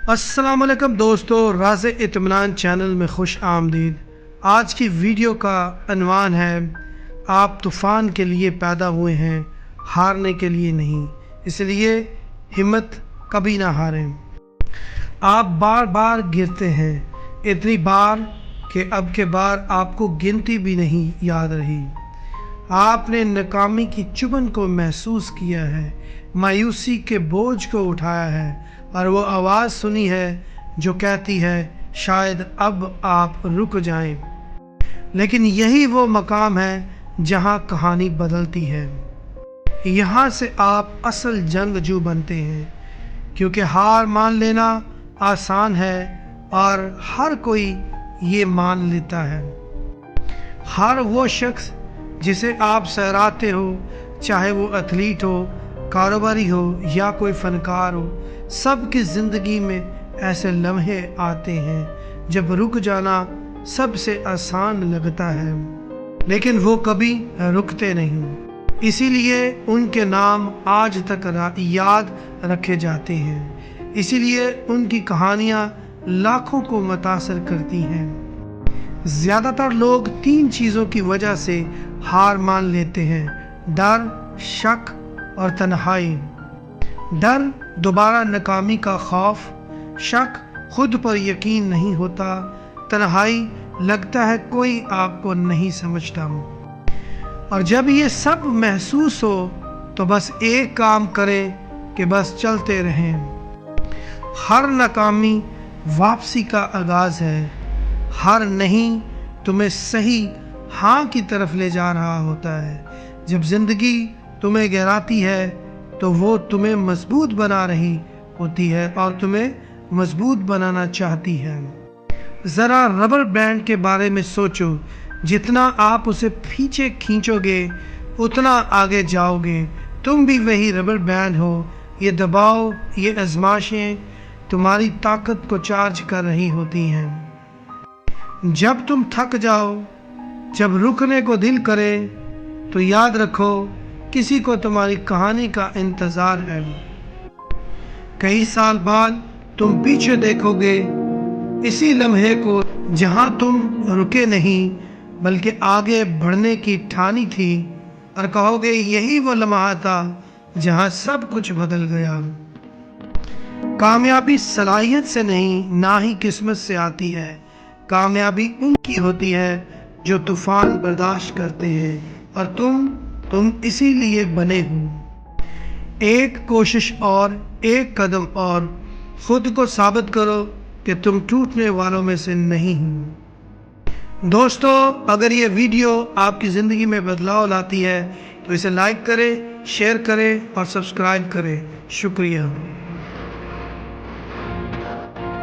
अस्सलाम वालेकुम दोस्तों, राज़ इत्मीनान चैनल में खुश आमदीद। आज की वीडियो का अन्वान है, आप तूफ़ान के लिए पैदा हुए हैं, हारने के लिए नहीं, इसलिए हिम्मत कभी ना हारें। आप बार बार गिरते हैं, इतनी बार कि अब के बार आपको गिनती भी नहीं याद रही। आपने नाकामी की चुभन को महसूस किया है, मायूसी के बोझ को उठाया है और वो आवाज़ सुनी है जो कहती है शायद अब आप रुक जाएं। लेकिन यही वो मकाम है जहां कहानी बदलती है। यहाँ से आप असल जंगजू बनते हैं, क्योंकि हार मान लेना आसान है और हर कोई ये मान लेता है। हर वो शख्स जिसे आप सहराते हो, चाहे वो एथलीट हो, कारोबारी हो या कोई फ़नकार हो, सबकी ज़िंदगी में ऐसे लम्हे आते हैं जब रुक जाना सबसे आसान लगता है, लेकिन वो कभी रुकते नहीं। इसीलिए उनके नाम आज तक याद रखे जाते हैं, इसीलिए उनकी कहानियाँ लाखों को मुतासर करती हैं। ज़्यादातर लोग 3 चीज़ों की वजह से हार मान लेते हैं: डर, शक और तन्हाई। डर दोबारा नाकामी का खौफ, शक खुद पर यकीन नहीं होता, तन्हाई लगता है कोई आपको नहीं समझता। और जब ये सब महसूस हो तो बस एक काम करें कि बस चलते रहें। हर नाकामी वापसी का आगाज़ है, हर नहीं तुम्हें सही हाँ की तरफ ले जा रहा होता है। जब ज़िंदगी तुम्हें गिराती है तो वो तुम्हें मजबूत बना रही होती है और तुम्हें मजबूत बनाना चाहती है। ज़रा रबर बैंड के बारे में सोचो, जितना आप उसे पीछे खींचोगे उतना आगे जाओगे। तुम भी वही रबर बैंड हो। ये दबाव, ये आजमाइशें तुम्हारी ताकत को चार्ज कर रही होती हैं। जब तुम थक जाओ, जब रुकने को दिल करे, तो याद रखो किसी को तुम्हारी कहानी का इंतज़ार है। कई साल बाद तुम पीछे देखोगे इसी लम्हे को जहां तुम रुके नहीं बल्कि आगे बढ़ने की ठानी थी, और कहोगे यही वो लम्हा था जहां सब कुछ बदल गया। कामयाबी सलाहियत से नहीं, ना ही किस्मत से आती है। कामयाबी उनकी होती है जो तूफान बर्दाश्त करते हैं, और तुम इसीलिए बने हो। एक कोशिश और, एक कदम और, खुद को साबित करो कि तुम टूटने वालों में से नहीं हो। दोस्तों, अगर ये वीडियो आपकी ज़िंदगी में बदलाव लाती है तो इसे लाइक करें, शेयर करें और सब्सक्राइब करें। शुक्रिया।